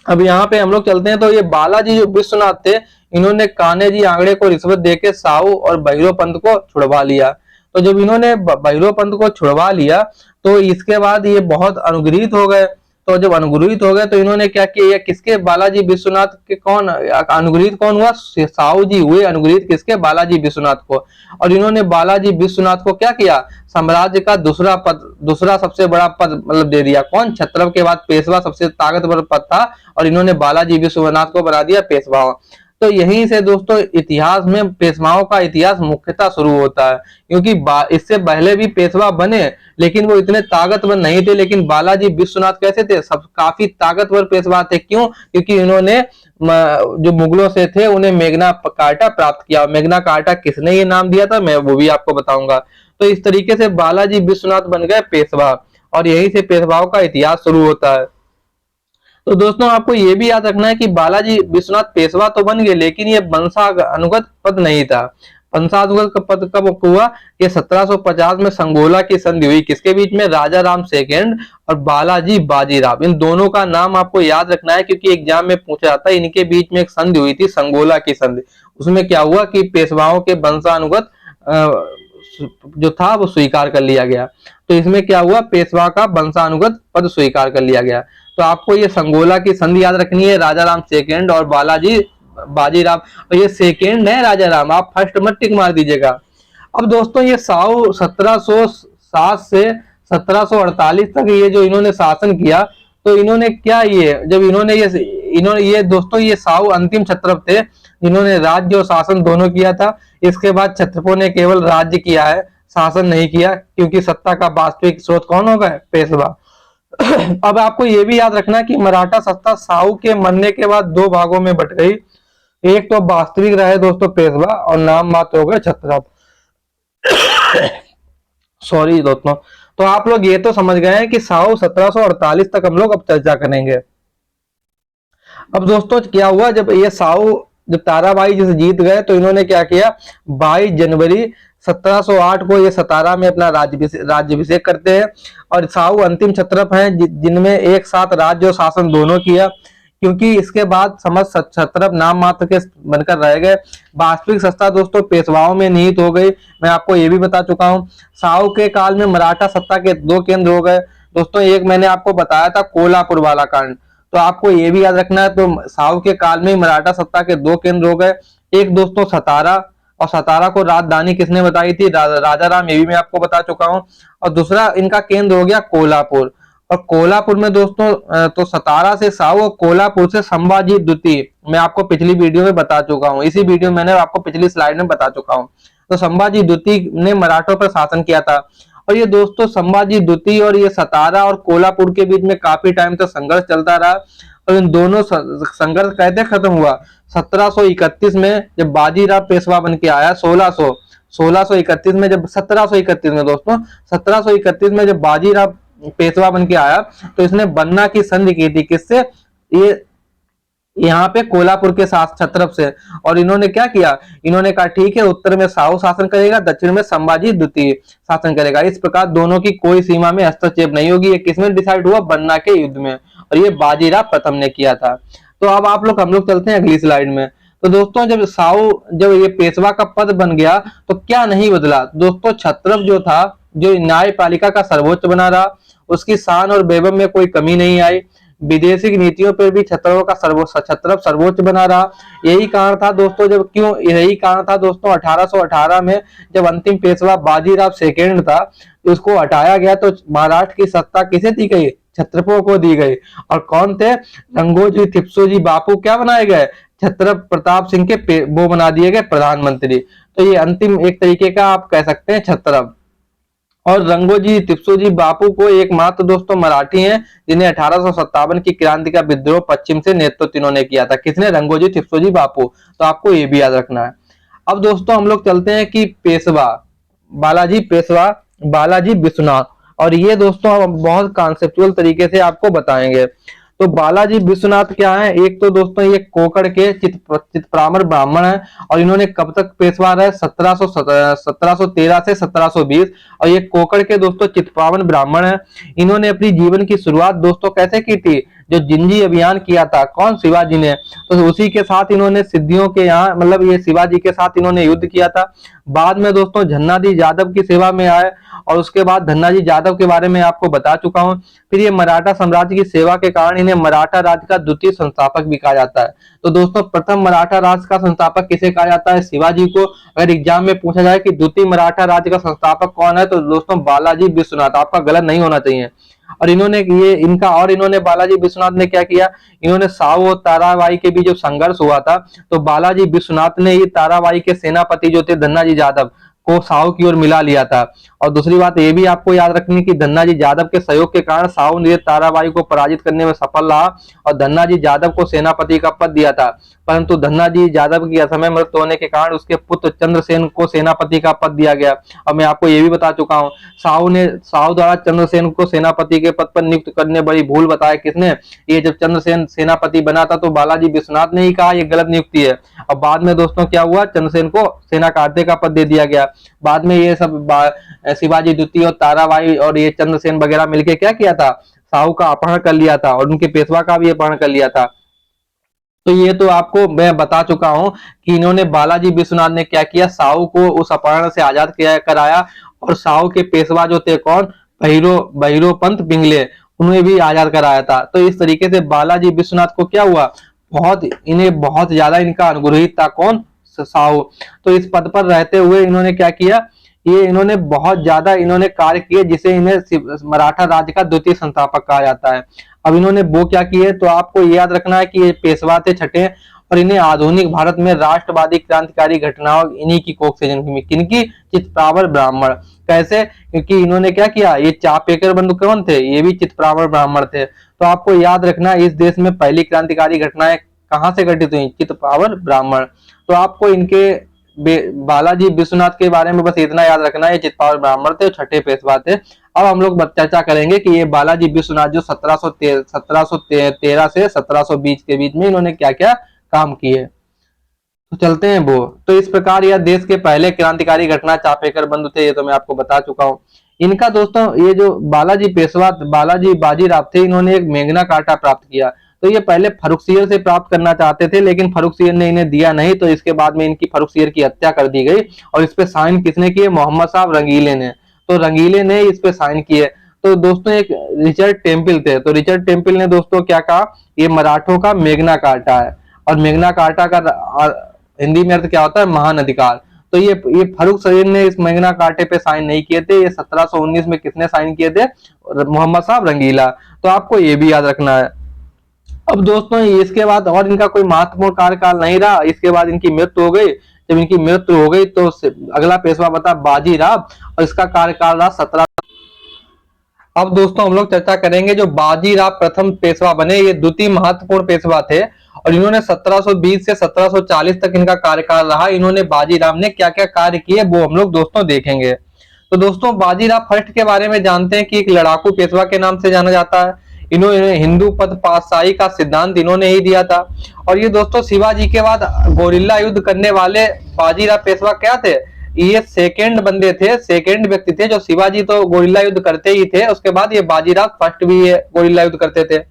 अब यहाँ पे हम लोग चलते हैं। तो ये बालाजी जो विश्वनाथ थे, इन्होंने कान्हाजी आंगड़े को रिश्वत देके साहू और बहिरोपंत को छुड़वा लिया। तो जब इन्होंने बहिरोपंत को छुड़वा लिया, तो इसके बाद ये बहुत अनुग्रहित हो गए। तो जब अनुग्रहित हो गए तो इन्होंने क्या किया, किसके, बालाजी विश्वनाथ के, कौन अनुग्रहित कौन हुआ, साहू जी हुए अनुग्रहित किसके, बालाजी विश्वनाथ को। और इन्होंने बालाजी विश्वनाथ को क्या किया, साम्राज्य का दूसरा सबसे बड़ा पद मतलब दे दिया, कौन, छत्रप के बाद पेशवा सबसे ताकतवर पद था, और इन्होंने बालाजी विश्वनाथ को बना दिया पेशवा। तो यहीं से दोस्तों इतिहास में पेशवाओं का इतिहास मुख्यतः शुरू होता है, क्योंकि इससे पहले भी पेशवा बने, लेकिन वो इतने ताकतवर नहीं थे। लेकिन बालाजी विश्वनाथ कैसे थे, सब काफी ताकतवर पेशवा थे। क्यों, क्योंकि इन्होंने जो मुगलों से थे उन्हें मेघना कार्टा प्राप्त किया। मेघना कार्टा किसने ये नाम दिया था, मैं वो भी आपको बताऊंगा। तो इस तरीके से बालाजी विश्वनाथ बन गए पेशवा, और यहीं से पेशवाओं का इतिहास शुरू होता है। तो दोस्तों आपको ये भी याद रखना है कि बालाजी विश्वनाथ पेशवा तो बन गए, लेकिन ये वंशानुगत पद नहीं था। वंशानुगत पद कब हुआ, ये 1750 में संगोला की संधि हुई, किसके बीच में, राजा राम सेकंड और बालाजी बाजीराव। इन दोनों का नाम आपको याद रखना है, क्योंकि एग्जाम में पूछा जाता है। इनके बीच में एक संधि हुई थी, संगोला की संधि। उसमें क्या हुआ कि पेशवाओं के वंशानुगत जो था वो स्वीकार कर लिया गया। तो इसमें क्या हुआ, पेशवा का वंशानुगत पद स्वीकार कर लिया गया। तो आपको ये संगोला की संधि याद रखनी है, राजा राम सेकंड और बालाजी बाजीराव। और ये सेकंड है राजा राम, आप फर्स्ट मत टिक मार दीजिएगा। अब दोस्तों ये साहू 1707 से 1748 तक ये जो इन्होंने शासन किया, तो इन्होंने क्या, ये जब इन्होंने ये दोस्तों ये साहू अंतिम क्षत्रप थे, इन्होंने राज्य और शासन दोनों किया था। इसके बाद क्षत्रपों ने केवल राज्य किया है, शासन नहीं किया, क्योंकि सत्ता का वास्तविक स्रोत कौन होगा, पेशवा। अब आपको यह भी याद रखना कि मराठा सत्ता साहू के मरने के बाद दो भागों में बट गई। एक तो वास्तविक रहे दोस्तों पेशवा, और नाम मात्र हो गए छत्रप। सॉरी दोस्तों। तो आप लोग ये तो समझ गए हैं कि साहू 1748 तक हम लोग अब चर्चा करेंगे। अब दोस्तों क्या हुआ, जब ये साहू जब ताराबाई जी से जीत गए तो इन्होंने क्या किया, 22 जनवरी 1708 को ये सतारा में अपना राज्याभिषेक करते हैं। और साहू अंतिम क्षत्रप हैं जिनमें एक साथ राज्य और शासन दोनों किया, क्योंकि इसके बाद समस्त क्षत्रप नाम मात्र के बनकर रह गए। वास्तविक सत्ता दोस्तों पेशवाओं में निहित हो गई। मैं आपको ये भी बता चुका हूँ। साहू के काल में मराठा सत्ता के 2 केंद्र हो गए दोस्तों। एक मैंने आपको बताया था कोल्हापुर वाला कांड, तो आपको ये भी याद रखना है। तो साहू के काल में मराठा सत्ता के 2 केंद्र हो गए। एक दोस्तों सतारा, और सतारा को राजधानी किसने बताई थी, राजा राम, ये भी मैं आपको बता चुका हूँ। और दूसरा इनका केंद्र हो गया कोल्हापुर। और कोल्हापुर में दोस्तों तो सतारा से साहू और कोल्हापुर से संभाजी द्वितीय, मैं आपको पिछली वीडियो में बता चुका हूँ। इसी वीडियो में मैंने आपको पिछली स्लाइड में बता चुका हूँ। तो संभाजी द्वितीय ने मराठों पर शासन किया था। और ये दोस्तों संभाजी द्वितीय और ये सतारा और कोल्हापुर के बीच में काफी टाइम तक संघर्ष चलता रहा। और इन दोनों संघर्ष कैसे खत्म हुआ, 1731 में जब बाजीराव पेशवा बन के आया। 1631 में जब 1731 में दोस्तों 1731 में जब बाजीराव पेशवा बन के आया तो इसने बन्ना की संधि की थी, किससे, ये यहाँ पे कोल्हापुर के क्षत्रप से। और इन्होंने क्या किया, इन्होंने कहा ठीक है उत्तर में साहू शासन करेगा, दक्षिण में संभाजी द्वितीय शासन करेगा। इस प्रकार दोनों की कोई सीमा में हस्तक्षेप नहीं होगी। ये किसमें डिसाइड हुआ, बन्ना के युद्ध में, और ये बाजीराव प्रथम ने किया था। तो अब हम लोग चलते हैं अगली स्लाइड में। तो दोस्तों जब ये पेशवा का पद बन गया तो क्या नहीं बदला दोस्तों, क्षत्रप जो था, जो न्यायपालिका का सर्वोच्च बना रहा, उसकी शान और वैभव में कोई कमी नहीं आई। विदेशी नीतियों पर भी छत्रप सर्वोच्च बना रहा। यही कारण था दोस्तों 1818 में जब अंतिम पेशवा बाजीराव सेकेंड था, उसको हटाया गया तो महाराष्ट्र की सत्ता किसे दी गई, छत्रपों को दी गई। और कौन थे, रंगोजी तिप्सोजी बापू क्या बनाए गए, छत्रप प्रताप सिंह के वो बना दिए गए प्रधानमंत्री। तो ये अंतिम एक तरीके का आप कह सकते हैं छत्रप। और रंगोजी तिप्सोजी बापू को एकमात्र दोस्तों मराठी हैं जिन्हें 1857 की क्रांति का विद्रोह पश्चिम से नेतृत्व इन्होंने किया था। किसने, रंगोजी तिप्सोजी बापू। तो आपको ये भी याद रखना है। अब दोस्तों हम लोग चलते हैं कि पेशवा बालाजी विश्वनाथ, और ये दोस्तों हम बहुत कॉन्सेप्चुअल तरीके से आपको बताएंगे। तो बालाजी विश्वनाथ क्या है, एक तो दोस्तों ये कोकड़ के चित्प्रामर ब्राह्मण है। और इन्होंने कब तक पेशवा रहे, 1713 से 1720। और ये कोकड़ के दोस्तों चित्पावन ब्राह्मण है। इन्होंने अपनी जीवन की शुरुआत दोस्तों कैसे की थी, जो जिंजी अभियान किया था, कौन, शिवाजी ने, तो उसी के साथ इन्होंने सिद्धियों के यहाँ मतलब ये शिवाजी के साथ इन्होंने युद्ध किया था। बाद में दोस्तों धन्नाजी जादव की सेवा में आए, और उसके बाद धन्नाजी जादव के बारे में आपको बता चुका हूं। फिर ये मराठा साम्राज्य की सेवा के कारण इन्हें मराठा राज्य का द्वितीय संस्थापक भी कहा जाता है। तो दोस्तों प्रथम मराठा राज्य का संस्थापक किसे कहा जाता है, शिवाजी को। अगर एग्जाम में पूछा जाए कि द्वितीय मराठा राज्य का संस्थापक कौन है, तो दोस्तों बालाजी विश्वनाथ, आपका गलत नहीं होना चाहिए। और इन्होंने बालाजी विश्वनाथ ने क्या किया, इन्होंने साहू और ताराबाई के बीच जो संघर्ष हुआ था, तो बालाजी विश्वनाथ ने ही ताराबाई के सेनापति जो थे धन्नाजी जादव को साहू की ओर मिला लिया था। और दूसरी बात ये भी आपको याद रखनी कि धन्नाजी जादव के सहयोग के कारण साहू ने ताराबाई को पराजित करने में सफल रहा, और धन्नाजी जादव को सेनापति का पद दिया था। परंतु धन्नाजी जादव की असमय मृत्यु होने के कारण उसके पुत्र चंद्रसेन को सेनापति का पद दिया गया। अब मैं आपको ये भी बता चुका हूँ, साहू द्वारा चंद्रसेन को सेनापति के पद पर नियुक्त करने बड़ी भूल बताया किसने, ये जब चंद्रसेन सेनापति बना था तो बालाजी विश्वनाथ ने ही कहा ये गलत नियुक्ति है। और बाद में दोस्तों क्या हुआ, चंद्रसेन को सेना कार्ते का पद दे दिया गया। बाद में ये सब शिवाजी द्वितीय और ताराबाई और ये चंद्रसेन वगैरह मिलके क्या किया था, साहू का अपहरण कर लिया था, और उनके पेशवा का भी अपहरण कर लिया था। तो ये तो आपको मैं बता चुका हूं कि इन्होंने बालाजी विश्वनाथ ने क्या किया, साहू को उस अपहरण से आजाद कराया। और साहू के पेशवा जो थे कौन, बहिरो पंत पिंगले, उन्हें भी आजाद कराया था। तो इस तरीके से बालाजी विश्वनाथ को क्या हुआ, इन्हें बहुत ज्यादा इनका अनुग्रहित था कौन, साहू। तो इस पद पर रहते हुए इन्होंने क्या किया, इन्होंने बहुत ज्यादा कार्य किए, जिसे इन्हें मराठा राज्य का द्वितीय संस्थापक कहा जाता है। अब इन्होंने वो क्या किए, तो आपको याद रखना है कि ये पेशवा थे छठे, और इन्हें आधुनिक भारत में राष्ट्रवादी क्रांतिकारी घटनाओं इन्हीं की कोख से जन्मी। किनकी, चित्पावर ब्राह्मण। कैसे, क्योंकि इन्होंने क्या किया, ये चापेकर बंधु कौन थे, ये भी चित्पावर ब्राह्मण थे। तो आपको याद रखना इस देश में पहली क्रांतिकारी घटनाएं कहां से घटित हुई, चित्पावर ब्राह्मण। तो आपको इनके बालाजी विश्वनाथ के बारे में बस इतना याद रखना है, चित्पावर ब्राह्मण थे, छठे पेशवा थे। अब हम लोग चर्चा करेंगे कि ये बालाजी विश्वनाथ जो 1713 से 1720 के बीच में इन्होंने क्या क्या काम किए। तो चलते हैं वो। तो इस प्रकार यह देश के पहले क्रांतिकारी घटना चापेकर बंधु थे, ये तो मैं आपको बता चुका हूँ। इनका दोस्तों ये जो बालाजी पेशवा बालाजी बाजीराव थे, इन्होंने एक मेघना कार्टा प्राप्त किया। तो ये पहले फर्रुखसियर से प्राप्त करना चाहते थे, लेकिन फर्रुखसियर ने इन्हें दिया नहीं। तो इसके बाद में इनकी फर्रुखसियर की हत्या कर दी गई। और इस पे साइन किसने किए? मोहम्मद साहब रंगीले ने। तो रंगीले ने इस पे साइन किए। तो दोस्तों एक रिचर्ड टेम्पल थे, तो रिचर्ड टेम्पल ने दोस्तों क्या कहा, ये मराठों का मेघना कार्टा है। और मेघना कार्टा का हिंदी में अर्थ क्या होता है? महान अधिकार। तो ये फर्रुखसियर ने इस मेघना कार्टे पे साइन नहीं किए थे। ये 1719 में किसने साइन किए थे? मोहम्मद साहब रंगीला। तो आपको ये भी याद रखना है। अब दोस्तों इसके बाद और इनका कोई महत्वपूर्ण कार्यकाल नहीं रहा। इसके बाद इनकी मृत्यु हो गई। जब इनकी मृत्यु हो गई तो अगला पेशवा बता बाजीराव, और इसका कार्यकाल रहा 17। अब दोस्तों हम लोग चर्चा करेंगे जो बाजीराव प्रथम पेशवा बने, ये द्वितीय महत्वपूर्ण पेशवा थे। और इन्होंने 1720 से 1740 तक इनका कार्यकाल रहा। इन्होंने बाजीराव ने क्या क्या कार्य किए वो हम लोग दोस्तों देखेंगे। तो दोस्तों बाजीराव फर्स्ट के बारे में जानते हैं कि एक लड़ाकू पेशवा के नाम से जाना जाता है। इन्होंने हिंदू पद पातशाही का सिद्धांत इन्होंने ही दिया था। और ये दोस्तों शिवाजी के बाद गोरिल्ला युद्ध करने वाले बाजीराव पेशवा क्या थे? ये सेकेंड बंदे थे, सेकेंड व्यक्ति थे जो शिवाजी तो गोरिल्ला युद्ध करते ही थे, उसके बाद ये बाजीराव फर्स्ट भी ये गोरिल्ला युद्ध करते थे।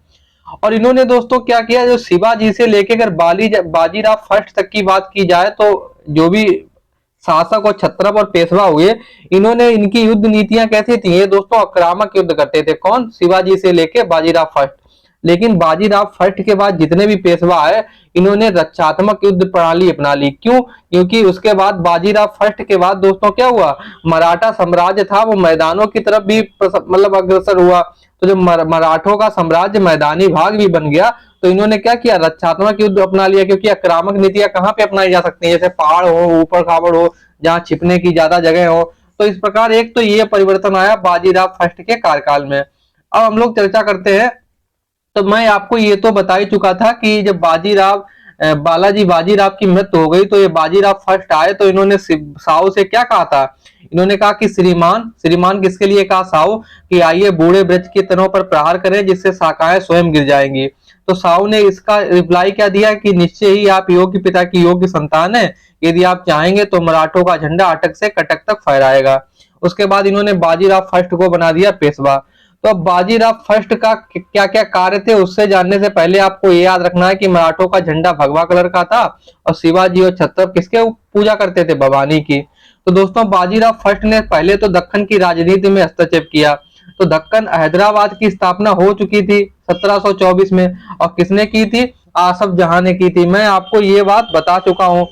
और इन्होंने दोस्तों क्या किया, जो शिवाजी से लेके अगर बाजीराव फर्स्ट तक की बात की जाए तो जो भी शासक और छत्रप और पेशवा हुए, इन्होंने इनकी युद्ध नीतियां कैसी थी? ये दोस्तों आक्रामक युद्ध करते थे। कौन? शिवाजी से लेके बाजीराव फर्स्ट। लेकिन बाजीराव फर्स्ट के बाद जितने भी पेशवा आए, इन्होंने रक्षात्मक युद्ध प्रणाली अपना ली। क्यों? क्योंकि उसके बाद बाजीराव फर्स्ट के बाद दोस्तों क्या हुआ, मराठा साम्राज्य था वो मैदानों की तरफ भी मतलब अग्रसर हुआ। तो जो मराठों का साम्राज्य मैदानी भाग भी बन गया, तो इन्होंने क्या किया, रक्षात्मक युद्ध अपना लिया। क्योंकि आक्रामक नीतियां कहाँ पे अपनाई जा सकती हैं? जैसे पहाड़ हो, ऊपर खाबड़ हो, जहाँ छिपने की ज्यादा जगह हो। तो इस प्रकार एक तो ये परिवर्तन आया बाजीराव फर्स्ट के कार्यकाल में। अब हम लोग चर्चा करते हैं। तो मैं आपको ये तो बता ही चुका था कि जब बालाजी बाजीराव की मृत्यु हो गई तो ये बाजीराव फर्स्ट आए, तो इन्होंने साहू से क्या कहा था? इन्होंने कहा कि श्रीमान, श्रीमान किसके लिए कहा? साहू, कि आइए बूढ़े वृक्ष की तनों पर प्रहार करें जिससे शाखाएं स्वयं गिर जाएंगी। तो साहू ने इसका रिप्लाई क्या दिया कि निश्चय ही आप योग्य पिता की योग्य संतान है। यदि आप चाहेंगे तो मराठों का झंडा अटक से कटक तक फहराएगा। उसके बाद इन्होंने बाजीराव फर्स्ट को बना दिया पेशवा। तो अब बाजीराव फर्स्ट का क्या क्या कार्य थे उससे जानने से पहले आपको ये याद रखना है कि मराठों का झंडा भगवा कलर का था और शिवाजी और छत्रप किसके पूजा करते थे? भवानी की। तो दोस्तों बाजीराव फर्स्ट ने पहले तो दक्कन की राजनीति में हस्तक्षेप किया। तो दक्कन हैदराबाद की स्थापना हो चुकी थी 1724 में, और किसने की थी? आसफ जहां ने की थी। मैं आपको ये बात बता चुका हूं।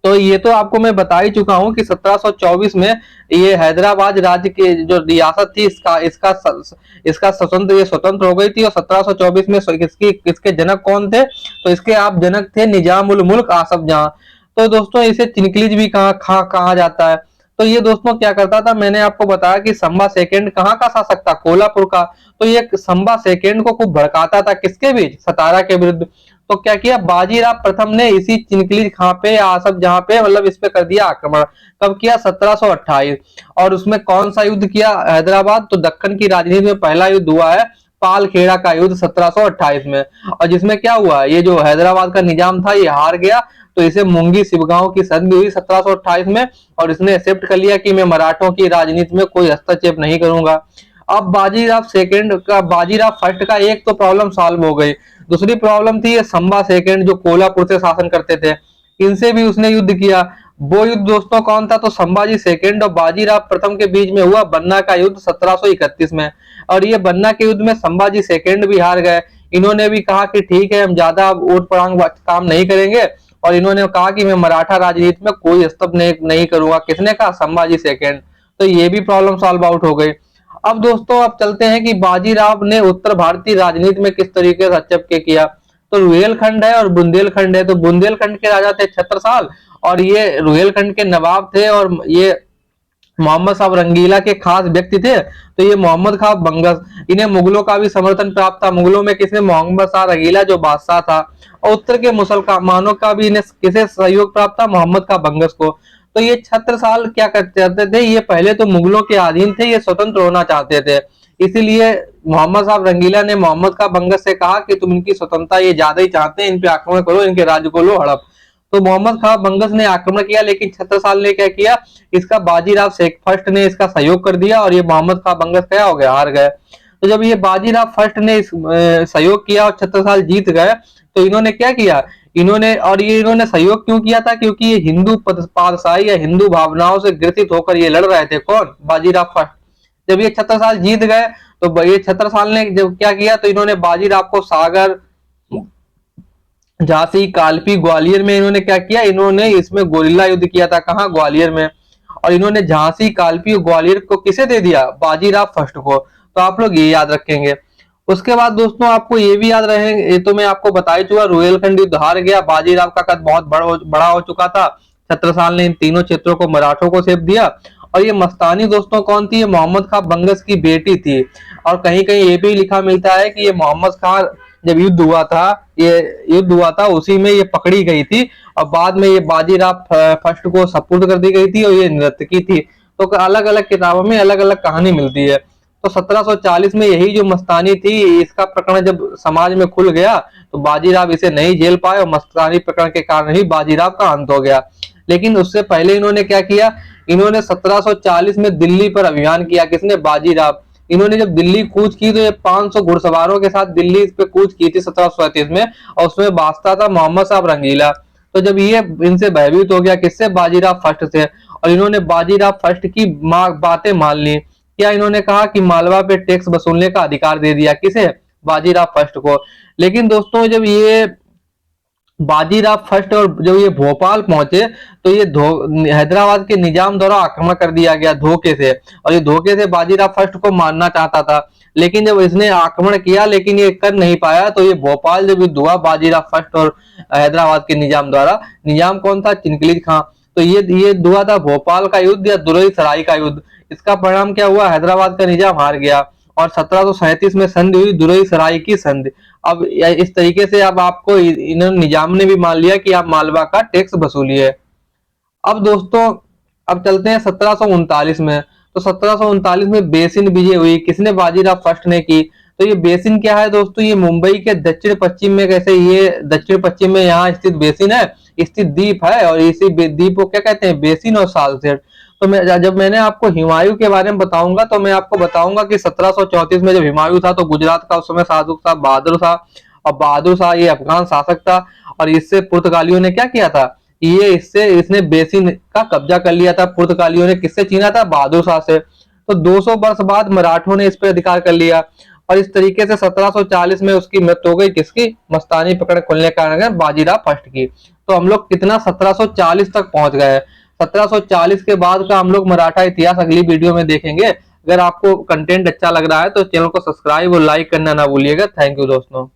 तो ये तो आपको मैं बता ही चुका हूं कि 1724 में ये हैदराबाद राज्य की जो रियासत थी इसका स्वतंत्र हो गई थी। और 1724 में इसके जनक कौन थे? तो इसके आप जनक थे निजाम उल मुल्क आसफ जहां। तो दोस्तों इसे चिनकलीज भी कहा जाता है। तो ये दोस्तों क्या करता था, मैंने आपको बताया कि संभा सेकंड कहाँ का शासक था? कोल्हापुर का। तो ये संभा सेकंड को खूब भड़काता था, किसके बीच? सतारा के विरुद्ध। तो क्या किया, बाजीराव प्रथम ने इसी चिनकलीज खां पे आसफ जहां पे मतलब इस पे कर दिया आक्रमण। कब किया? 1728। और उसमें कौन सा युद्ध किया? हैदराबाद। तो दक्कन की राजनीति में पहला युद्ध हुआ है पालखेड़ा का युद्ध 1728 में। और जिसमें क्या हुआ, ये जो हैदराबाद का निजाम था ये हार गया। तो इसे मुंगी सिबगांव की संधि हुई 1728 में, और इसने एक्सेप्ट कर लिया कि मैं मराठों की राजनीति में कोई हस्तक्षेप नहीं करूंगा। अब बाजीराव फर्स्ट का एक तो प्रॉब्लम सॉल्व हो गई। दूसरी प्रॉब्लम थी ये संभा सेकंड जो कोल्हापुर से शासन करते थे, इनसे भी उसने युद्ध किया। वो युद्ध दोस्तों कौन था? तो संभाजी सेकंड और बाजीराव प्रथम के बीच में हुआ बन्ना का युद्ध 1731 में। और ये बन्ना के युद्ध में संभाजी सेकंड भी हार गए। इन्होंने भी कहा कि ठीक है हम ज्यादा वोट पड़ांग काम नहीं करेंगे, और इन्होंने कहा कि मैं मराठा राजनीति में कोई हस्तक्षेप नहीं करूंगा। किसने कहा? संभाजी सेकंड। तो ये भी प्रॉब्लम सॉल्व आउट हो गई। अब दोस्तों अब चलते हैं कि बाजीराव ने उत्तर भारतीय राजनीति में किस तरीके से हस्तक्षेप किया। तो रुहेलखंड है और बुंदेलखंड है। तो बुंदेलखंड के राजा थे छत्रसाल, और ये रुहेलखंड के नवाब थे, और ये मोहम्मद साहब रंगीला के खास व्यक्ति थे। तो ये मोहम्मद खां बंगस, इन्हें मुगलों का भी समर्थन प्राप्त था। मुगलों में किसने? मोहम्मद शाह रंगीला जो बादशाह था। और उत्तर के मुसलमानों का भी इन्हें किसे सहयोग प्राप्त था? मोहम्मद खां बंगस को। तो ये छत्रसाल क्या करते थे, ये पहले तो मुगलों के अधीन थे, ये स्वतंत्र होना चाहते थे। इसीलिए मोहम्मद साहब रंगीला ने मोहम्मद खां बंगस से कहा कि तुम इनकी स्वतंत्रता ये ज्यादा ही चाहते हैं, इन पे आक्रमण करो, इनके राज्य को लो हड़प। तो मोहम्मद खां बंगस ने आक्रमण किया, लेकिन छत्रसाल ने क्या किया, इसका बाजीराव शेख फर्स्ट ने इसका सहयोग कर दिया और ये मोहम्मद खां बंगस क्या हो गया, हार गए। तो जब ये बाजीराव फर्स्ट ने सहयोग किया और छत्रसाल जीत गए, तो इन्होंने क्या किया, इन्होंने सहयोग क्यों किया था, क्योंकि ये हिंदू पातशाही या हिंदू भावनाओं से ग्रसित होकर ये लड़ रहे थे। कौन, बाजीराव फर्स्ट। जब ये छत्रसाल जीत गए, तो ये छत्रसाल ने जब क्या किया, तो इन्होंने बाजीराव को सागर, झांसी, कालपी, ग्वालियर में इन्होंने क्या किया, इन्होंने इसमें गोरिल्ला युद्ध किया था। कहां, ग्वालियर में। और इन्होंने झांसी, कालपी और ग्वालियर को किसे दे दिया, बाजीराव फर्स्ट को। तो आप लोग ये याद रखेंगे। उसके बाद दोस्तों आपको ये भी याद रहे, ये तो मैं आपको बता ही चुका, रुहेलखंड युद्ध हार गया, बाजीराव का कद बहुत बड़ा हो चुका था। छत्रसाल ने इन तीनों क्षेत्रों को मराठों को सौंप दिया। और ये मस्तानी दोस्तों कौन थी, ये मोहम्मद खां बंगस की बेटी थी। और कहीं कहीं ये भी लिखा मिलता है कि ये मोहम्मद खां जब युद्ध हुआ था उसी में ये पकड़ी गई थी, और बाद में ये बाजीराव फर्स्ट को सपुर्द कर दी गई थी, और ये नर्तकी थी। तो अलग अलग किताबों में अलग अलग कहानी मिलती है। तो 1740 में यही जो मस्तानी थी, इसका प्रकरण जब समाज में खुल गया, तो बाजीराव इसे नहीं झेल पाए और मस्तानी प्रकरण के कारण ही बाजीराव का अंत हो गया। लेकिन उससे पहले इन्होंने क्या किया, इन्होंने 1740 में दिल्ली पर अभियान किया। किसने, बाजीराव। इन्होंने जब दिल्ली कूच की, तो ये 500 घुड़सवारों के साथ दिल्ली पे कूच की थी 1737 में, और उसमें बादशाह था मोहम्मद साहब रंगीला। तो जब ये इनसे भयभीत हो गया, किससे, बाजीराव फर्स्ट से, और इन्होंने बाजीराव फर्स्ट की बातें मान ली। क्या इन्होंने कहा कि मालवा पे टैक्स वसूलने का अधिकार दे दिया, किसे, बाजीराव फर्स्ट को। लेकिन दोस्तों जब ये बाजीराव फर्स्ट और जब ये भोपाल पहुंचे, तो ये हैदराबाद के निजाम द्वारा आक्रमण कर दिया गया धोखे से, और ये धोखे से बाजीराव फर्स्ट को मारना चाहता था। लेकिन जब इसने आक्रमण किया, लेकिन ये कर नहीं पाया, तो ये भोपाल जब युद्ध हुआ बाजीराव फर्स्ट और हैदराबाद के निजाम द्वारा, निजाम कौन था, चिनकलीज खां। तो ये हुआ था भोपाल का युद्ध या दुरई सराय का युद्ध। इसका परिणाम क्या हुआ, हैदराबाद का निजाम हार गया, और 1737 में संधि हुई, दुरई सराय की संधि। अब इस तरीके से अब आपको इन्होंने, निजाम ने भी मान लिया कि आप मालवा का टैक्स वसूलिए। अब दोस्तों अब चलते हैं 1739 में। तो 1739 में बेसिन विजय हुई, किसने, बाजीराव फर्स्ट ने की। तो ये बेसिन क्या है दोस्तों, ये मुंबई के दक्षिण पश्चिम में, कैसे, ये दक्षिण पश्चिम में यहाँ स्थित बेसिन है, स्थित द्वीप है, और इसी द्वीप को क्या कहते हैं, बेसिन और सालसेट। तो जब मैंने आपको हुमायूं के बारे में बताऊंगा, तो मैं आपको बताऊंगा कि 1734 में जब हुमायूं था, तो गुजरात का उस समय शासक था बहादुर शाह, और बहादुर शाह ये अफगान शासक था, और इससे पुर्तगालियों ने क्या किया था, इसने बेसिन का कब्जा कर लिया था। पुर्तगालियों ने किससे छीना था, बहादुर शाह से। तो 200 वर्ष बाद मराठों ने इस पर अधिकार कर लिया, और इस तरीके से 1740 में उसकी मृत्यु हो गई, किसकी, मस्तानी पकड़ खुलने का कारण बाजीराव फर्स्ट की। तो हम लोग कितना, 1740 तक पहुंच गए। 1740 के बाद का हम लोग मराठा इतिहास अगली वीडियो में देखेंगे। अगर आपको कंटेंट अच्छा लग रहा है तो चैनल को सब्सक्राइब और लाइक करना ना भूलिएगा। थैंक यू दोस्तों।